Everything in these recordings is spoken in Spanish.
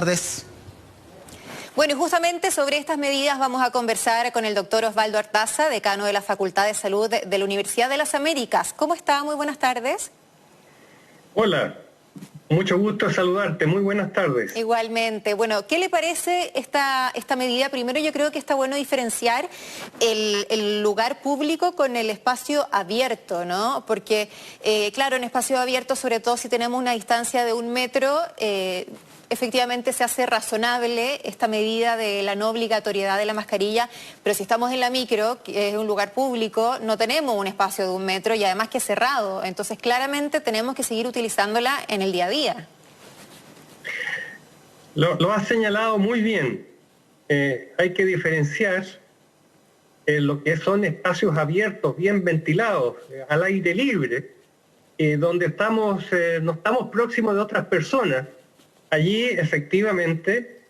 Tardes. Bueno, y justamente sobre estas medidas vamos a conversar con el doctor Osvaldo Artaza, decano de la Facultad de Salud de la Universidad de las Américas. ¿Cómo está? Muy buenas tardes. Hola, mucho gusto saludarte. Muy buenas tardes. Igualmente. Bueno, ¿qué le parece esta medida? Primero, yo creo que está bueno diferenciar el lugar público con el espacio abierto, ¿no? Porque, claro, en espacio abierto, sobre todo si tenemos una distancia de 1 metro, efectivamente se hace razonable esta medida de la no obligatoriedad de la mascarilla, pero si estamos en la micro, que es un lugar público, no tenemos un espacio de 1 metro y además que es cerrado. Entonces, claramente tenemos que seguir utilizándola en el día a día. Lo has señalado muy bien. Hay que diferenciar lo que son espacios abiertos, bien ventilados, al aire libre, donde no estamos próximos de otras personas. Allí, efectivamente,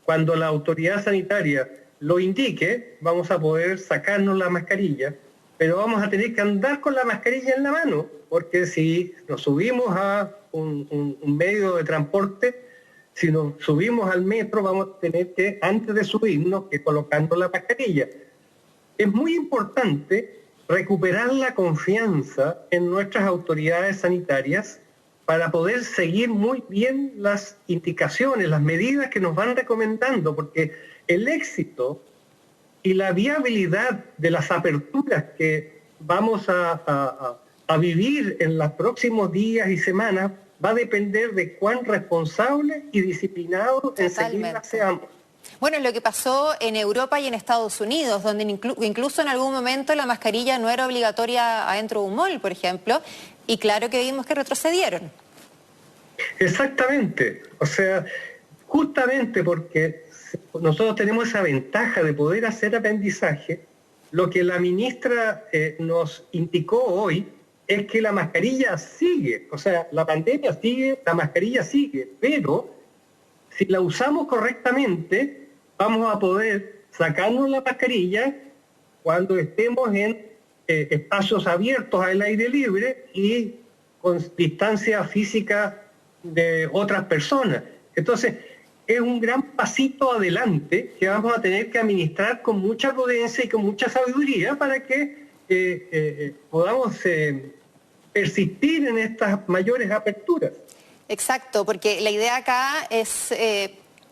cuando la autoridad sanitaria lo indique, vamos a poder sacarnos la mascarilla, pero vamos a tener que andar con la mascarilla en la mano, porque si nos subimos a un medio de transporte, si nos subimos al metro, vamos a tener que, antes de subirnos, que colocarnos la mascarilla. Es muy importante recuperar la confianza en nuestras autoridades sanitarias para poder seguir muy bien las indicaciones, las medidas que nos van recomendando, porque el éxito y la viabilidad de las aperturas que vamos a vivir en los próximos días y semanas va a depender de cuán responsables y disciplinados en seguirlas seamos. Bueno, es lo que pasó en Europa y en Estados Unidos, donde incluso en algún momento la mascarilla no era obligatoria adentro de un mall, por ejemplo, y claro que vimos que retrocedieron. Exactamente, o sea, justamente porque nosotros tenemos esa ventaja de poder hacer aprendizaje, lo que la ministra nos indicó hoy es que la mascarilla sigue, o sea, la pandemia sigue, la mascarilla sigue, pero si la usamos correctamente, vamos a poder sacarnos la mascarilla cuando estemos en espacios abiertos al aire libre y con distancia física de otras personas. Entonces, es un gran pasito adelante que vamos a tener que administrar con mucha prudencia y con mucha sabiduría para que podamos persistir en estas mayores aperturas. Exacto, porque la idea acá es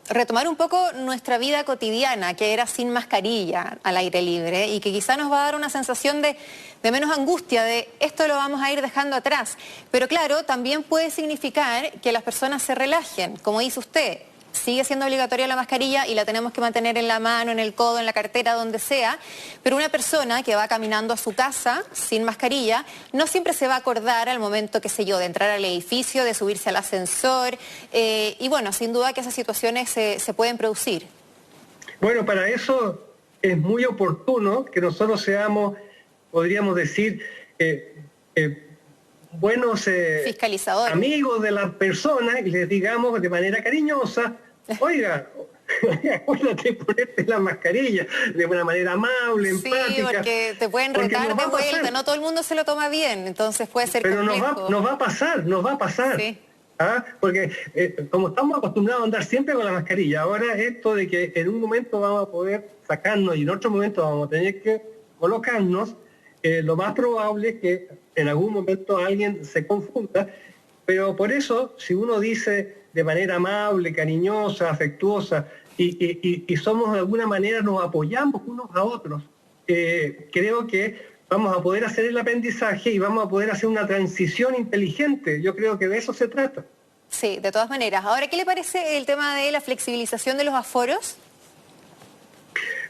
retomar un poco nuestra vida cotidiana, que era sin mascarilla al aire libre y que quizá nos va a dar una sensación de menos angustia, de esto lo vamos a ir dejando atrás. Pero claro, también puede significar que las personas se relajen, como dice usted. Sigue siendo obligatoria la mascarilla y la tenemos que mantener en la mano, en el codo, en la cartera, donde sea, pero una persona que va caminando a su casa sin mascarilla no siempre se va a acordar al momento, qué sé yo, de entrar al edificio, de subirse al ascensor, y bueno, sin duda que esas situaciones se pueden producir. Bueno, para eso es muy oportuno que nosotros seamos, podríamos decir, buenos fiscalizadores, amigos de las personas y les digamos de manera cariñosa, oiga, acuérdate de ponerte la mascarilla de una manera amable, empática. Sí, porque te pueden retar de vuelta, no todo el mundo se lo toma bien, entonces puede ser complejo. Pero nos va a pasar. Sí. ¿Ah? Porque como estamos acostumbrados a andar siempre con la mascarilla, ahora esto de que en un momento vamos a poder sacarnos y en otro momento vamos a tener que colocarnos, lo más probable es que en algún momento alguien se confunda, pero por eso, si uno dice de manera amable, cariñosa, afectuosa, y somos de alguna manera, nos apoyamos unos a otros, creo que vamos a poder hacer el aprendizaje y vamos a poder hacer una transición inteligente. Yo creo que de eso se trata. Sí, de todas maneras. Ahora, ¿qué le parece el tema de la flexibilización de los aforos?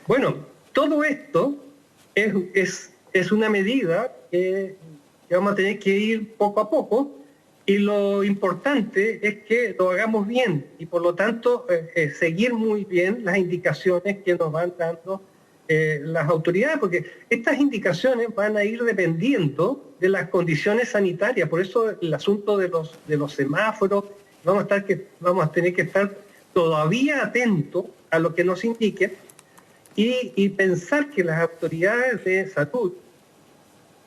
Bueno, todo esto es una medida que vamos a tener que ir poco a poco y lo importante es que lo hagamos bien y por lo tanto seguir muy bien las indicaciones que nos van dando las autoridades, porque estas indicaciones van a ir dependiendo de las condiciones sanitarias, por eso el asunto de los semáforos, vamos a tener que estar todavía atentos a lo que nos indiquen y pensar que las autoridades de salud,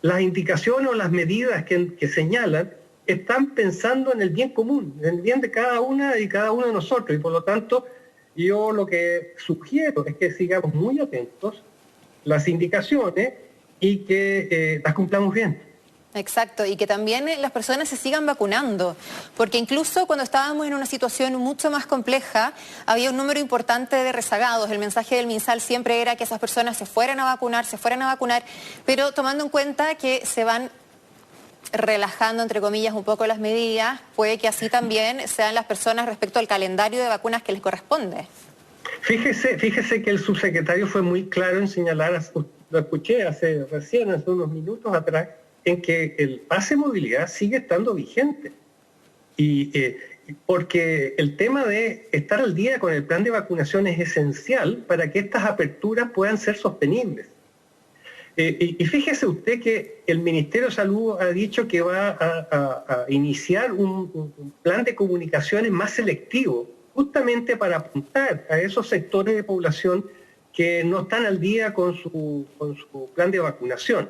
las indicaciones o las medidas que señalan, están pensando en el bien común, en el bien de cada una y cada uno de nosotros. Y por lo tanto, yo lo que sugiero es que sigamos muy atentos las indicaciones y que las cumplamos bien. Exacto, y que también las personas se sigan vacunando, porque incluso cuando estábamos en una situación mucho más compleja, había un número importante de rezagados. El mensaje del MinSal siempre era que esas personas se fueran a vacunar, pero tomando en cuenta que se van relajando, entre comillas, un poco las medidas, puede que así también sean las personas respecto al calendario de vacunas que les corresponde. Fíjese que el subsecretario fue muy claro en señalar, lo escuché hace unos minutos atrás, en que el pase de movilidad sigue estando vigente. Porque el tema de estar al día con el plan de vacunación es esencial para que estas aperturas puedan ser sostenibles. Y fíjese usted que el Ministerio de Salud ha dicho que va a iniciar un plan de comunicaciones más selectivo, justamente para apuntar a esos sectores de población que no están al día con su plan de vacunación.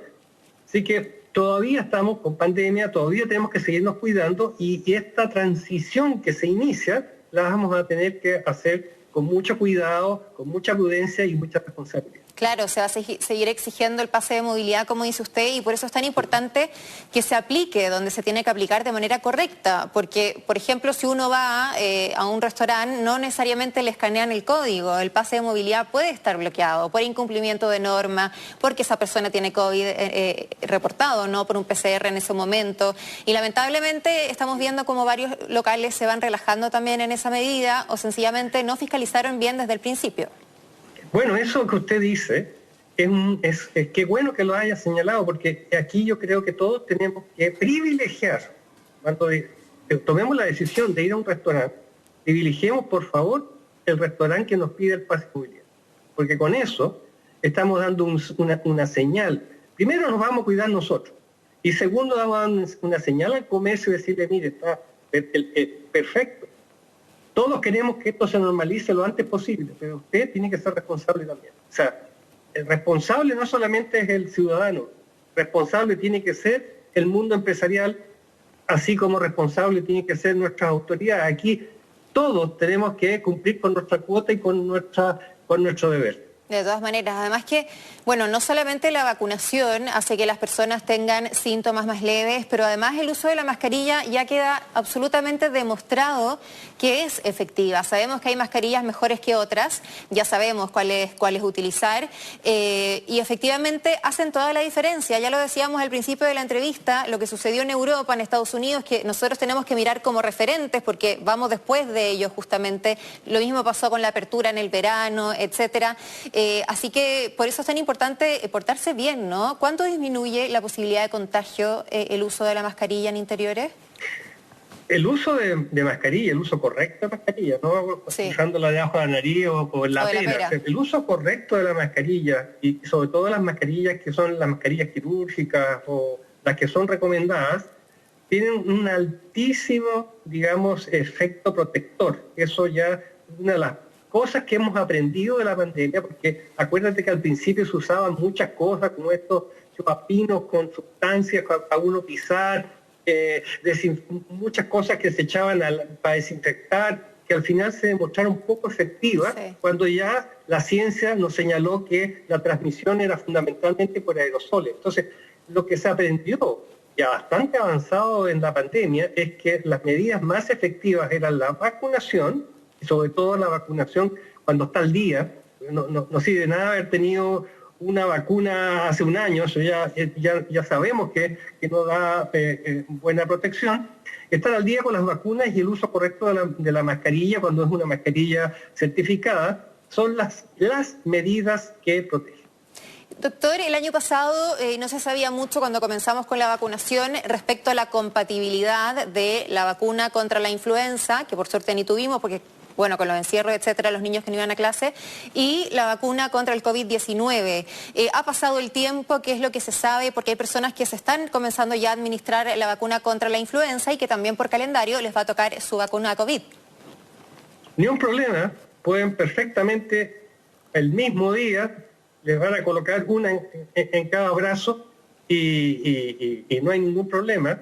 Así que todavía estamos con pandemia, todavía tenemos que seguirnos cuidando y esta transición que se inicia la vamos a tener que hacer con mucho cuidado, con mucha prudencia y mucha responsabilidad. Claro, se va a seguir exigiendo el pase de movilidad, como dice usted, y por eso es tan importante que se aplique donde se tiene que aplicar de manera correcta, porque, por ejemplo, si uno va a un restaurante, no necesariamente le escanean el código, el pase de movilidad puede estar bloqueado por incumplimiento de norma, porque esa persona tiene COVID reportado, no por un PCR en ese momento, y lamentablemente estamos viendo como varios locales se van relajando también en esa medida o sencillamente no fiscalizaron bien desde el principio. Bueno, eso que usted dice, es qué bueno que lo haya señalado, porque aquí yo creo que todos tenemos que privilegiar, cuando tomemos la decisión de ir a un restaurante, privilegiemos por favor el restaurante que nos pide el pase de movilidad, porque con eso estamos dando una señal. Primero nos vamos a cuidar nosotros, y segundo vamos a dar una señal al comercio y decirle, mire, está perfecto. Todos queremos que esto se normalice lo antes posible, pero usted tiene que ser responsable también. O sea, el responsable no solamente es el ciudadano, responsable tiene que ser el mundo empresarial, así como responsable tiene que ser nuestras autoridades. Aquí todos tenemos que cumplir con nuestra cuota y con nuestro deber. De todas maneras, además que, bueno, no solamente la vacunación hace que las personas tengan síntomas más leves, pero además el uso de la mascarilla ya queda absolutamente demostrado que es efectiva. Sabemos que hay mascarillas mejores que otras, ya sabemos cuáles utilizar y efectivamente hacen toda la diferencia. Ya lo decíamos al principio de la entrevista, lo que sucedió en Europa, en Estados Unidos, que nosotros tenemos que mirar como referentes porque vamos después de ellos justamente. Lo mismo pasó con la apertura en el verano, etcétera. Así que por eso es tan importante portarse bien, ¿no? ¿Cuánto disminuye la posibilidad de contagio el uso de la mascarilla en interiores? El uso de mascarilla, el uso correcto de mascarilla, no usándola debajo de la nariz o en la pera. El uso correcto de la mascarilla y sobre todo las mascarillas que son las mascarillas quirúrgicas o las que son recomendadas, tienen un altísimo, digamos, efecto protector. Eso ya es una de las cosas que hemos aprendido de la pandemia, porque acuérdate que al principio se usaban muchas cosas como estos chupapinos con sustancias para uno pisar, muchas cosas que se echaban para desinfectar, que al final se demostraron poco efectivas, cuando ya la ciencia nos señaló que la transmisión era fundamentalmente por aerosoles. Entonces, lo que se aprendió ya bastante avanzado en la pandemia es que las medidas más efectivas eran la vacunación, y sobre todo la vacunación cuando está al día. No sirve nada haber tenido una vacuna hace un año, eso ya sabemos que no da buena protección. Estar al día con las vacunas y el uso correcto de la mascarilla, cuando es una mascarilla certificada, son las medidas que protegen. Doctor, el año pasado no se sabía mucho cuando comenzamos con la vacunación respecto a la compatibilidad de la vacuna contra la influenza, que por suerte ni tuvimos porque, bueno, con los encierros, etcétera, los niños que no iban a clase, y la vacuna contra el COVID-19. Ha pasado el tiempo, ¿qué es lo que se sabe? Porque hay personas que se están comenzando ya a administrar la vacuna contra la influenza y que también por calendario les va a tocar su vacuna COVID. Ni un problema, pueden perfectamente el mismo día, les van a colocar una en cada brazo y no hay ningún problema.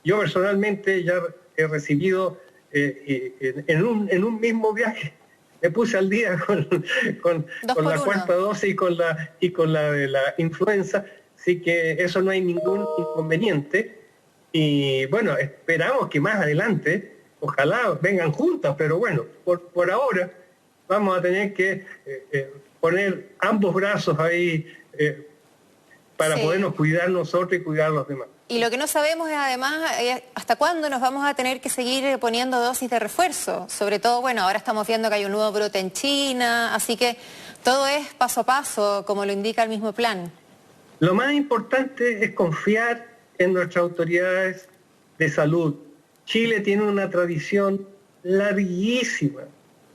Yo personalmente ya he recibido en un mismo viaje, me puse al día con la cuarta dosis y con la de la influenza, así que eso no hay ningún inconveniente. Y bueno, esperamos que más adelante, ojalá vengan juntas, pero bueno, por ahora vamos a tener que poner ambos brazos ahí para podernos cuidar nosotros y cuidar a los demás. Y lo que no sabemos es además hasta cuándo nos vamos a tener que seguir poniendo dosis de refuerzo. Sobre todo, bueno, ahora estamos viendo que hay un nuevo brote en China, así que todo es paso a paso, como lo indica el mismo plan. Lo más importante es confiar en nuestras autoridades de salud. Chile tiene una tradición larguísima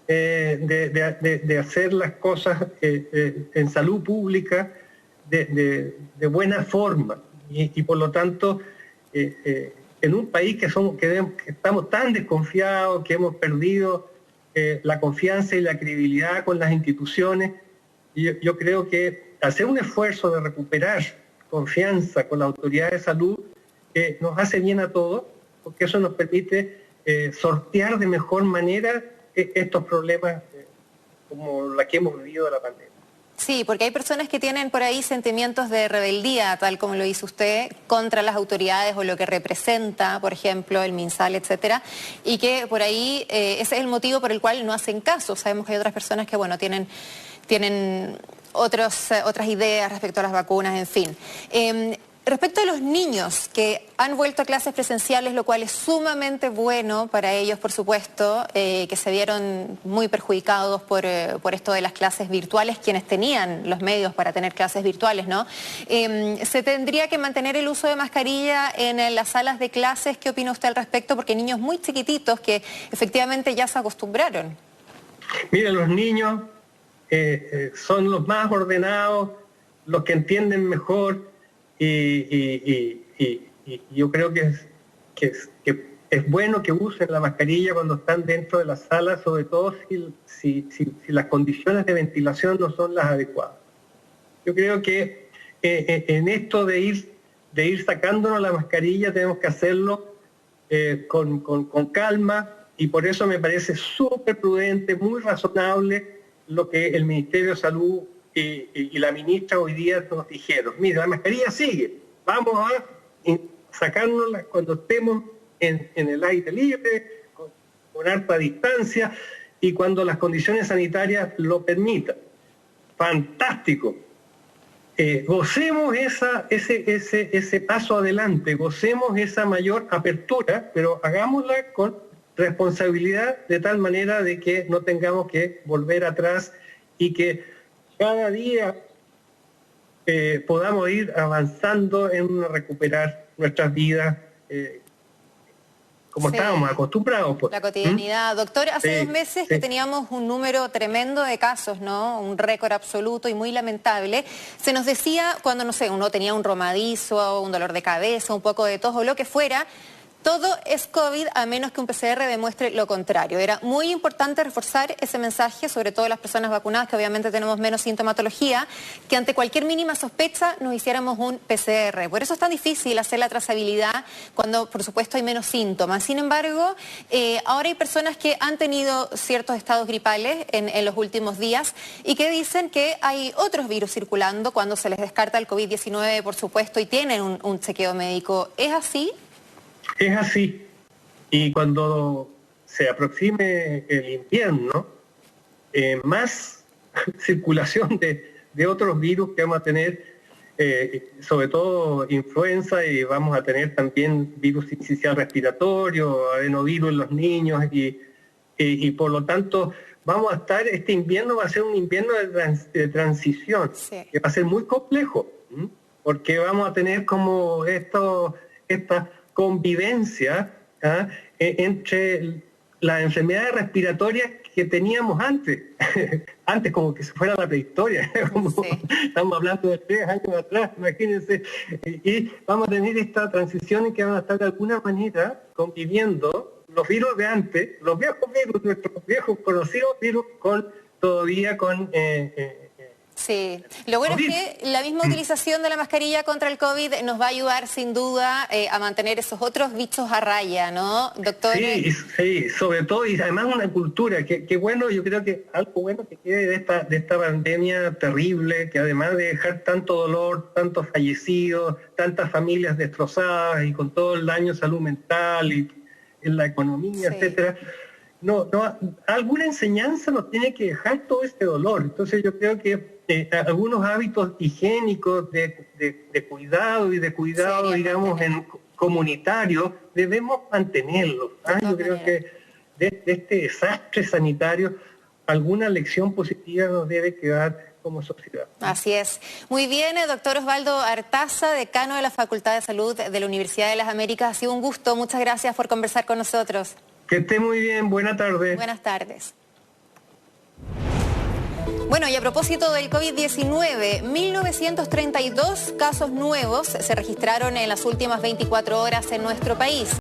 de hacer las cosas en salud pública de buena forma. Y por lo tanto, en un país que estamos tan desconfiados, que hemos perdido la confianza y la credibilidad con las instituciones, yo creo que hacer un esfuerzo de recuperar confianza con las autoridades de salud nos hace bien a todos, porque eso nos permite sortear de mejor manera estos problemas como la que hemos vivido de la pandemia. Sí, porque hay personas que tienen por ahí sentimientos de rebeldía, tal como lo hizo usted, contra las autoridades o lo que representa, por ejemplo, el MinSal, etcétera, y que por ahí ese es el motivo por el cual no hacen caso. Sabemos que hay otras personas que, bueno, tienen otras ideas respecto a las vacunas, en fin. Respecto a los niños que han vuelto a clases presenciales, lo cual es sumamente bueno para ellos, por supuesto, que se vieron muy perjudicados por esto de las clases virtuales, quienes tenían los medios para tener clases virtuales, ¿no? ¿Se tendría que mantener el uso de mascarilla en las salas de clases? ¿Qué opina usted al respecto? Porque niños muy chiquititos que efectivamente ya se acostumbraron. Mira, los niños son los más ordenados, los que entienden mejor. Y yo creo que es bueno que usen la mascarilla cuando están dentro de la sala, sobre todo si las condiciones de ventilación no son las adecuadas. Yo creo que en esto de ir sacándonos la mascarilla tenemos que hacerlo con calma, y por eso me parece súper prudente, muy razonable lo que el Ministerio de Salud y la ministra hoy día nos dijeron. Mira, la mascarilla sigue, vamos a sacárnosla cuando estemos en el aire libre, con harta distancia y cuando las condiciones sanitarias lo permitan. Fantástico. Gocemos ese paso adelante, gocemos esa mayor apertura, pero hagámosla con responsabilidad, de tal manera de que no tengamos que volver atrás y que cada día podamos ir avanzando en recuperar nuestras vidas como estábamos acostumbrados. Pues. La cotidianidad. Doctor, hace 2 meses que teníamos un número tremendo de casos, ¿no? Un récord absoluto y muy lamentable. Se nos decía cuando, no sé, uno tenía un romadizo, un dolor de cabeza, un poco de tos o lo que fuera, todo es COVID a menos que un PCR demuestre lo contrario. Era muy importante reforzar ese mensaje, sobre todo las personas vacunadas, que obviamente tenemos menos sintomatología, que ante cualquier mínima sospecha nos hiciéramos un PCR. Por eso es tan difícil hacer la trazabilidad cuando, por supuesto, hay menos síntomas. Sin embargo, ahora hay personas que han tenido ciertos estados gripales en los últimos días y que dicen que hay otros virus circulando cuando se les descarta el COVID-19, por supuesto, y tienen un chequeo médico. ¿Es así? Es así, y cuando se aproxime el invierno, más circulación de otros virus que vamos a tener, sobre todo influenza, y vamos a tener también virus sincicial respiratorio, adenovirus en los niños, y por lo tanto vamos a estar, este invierno va a ser un invierno de transición, que va a ser muy complejo, porque vamos a tener como esta convivencia entre las enfermedades respiratorias que teníamos antes, antes como que se fuera la prehistoria, como estamos hablando de 3 años atrás, imagínense, y vamos a tener esta transición en que van a estar de alguna manera conviviendo los virus de antes, los viejos virus, nuestros viejos conocidos virus, todavía con Sí, lo bueno es que la misma utilización de la mascarilla contra el COVID nos va a ayudar sin duda a mantener esos otros bichos a raya, ¿no, doctor? Sí, sobre todo, y además una cultura, que bueno, yo creo que algo bueno que quede de esta pandemia terrible, que además de dejar tanto dolor, tantos fallecidos, tantas familias destrozadas y con todo el daño en salud mental y en la economía, etcétera, alguna enseñanza nos tiene que dejar todo este dolor. Entonces yo creo que algunos hábitos higiénicos de cuidado y de cuidado, digamos, comunitario, debemos mantenerlos. Yo creo que de este desastre sanitario, alguna lección positiva nos debe quedar como sociedad. Así es. Muy bien, doctor Osvaldo Artaza, decano de la Facultad de Salud de la Universidad de las Américas. Ha sido un gusto. Muchas gracias por conversar con nosotros. Que esté muy bien. Buenas tardes. Buenas tardes. Bueno, y a propósito del COVID-19, 1932 casos nuevos se registraron en las últimas 24 horas en nuestro país.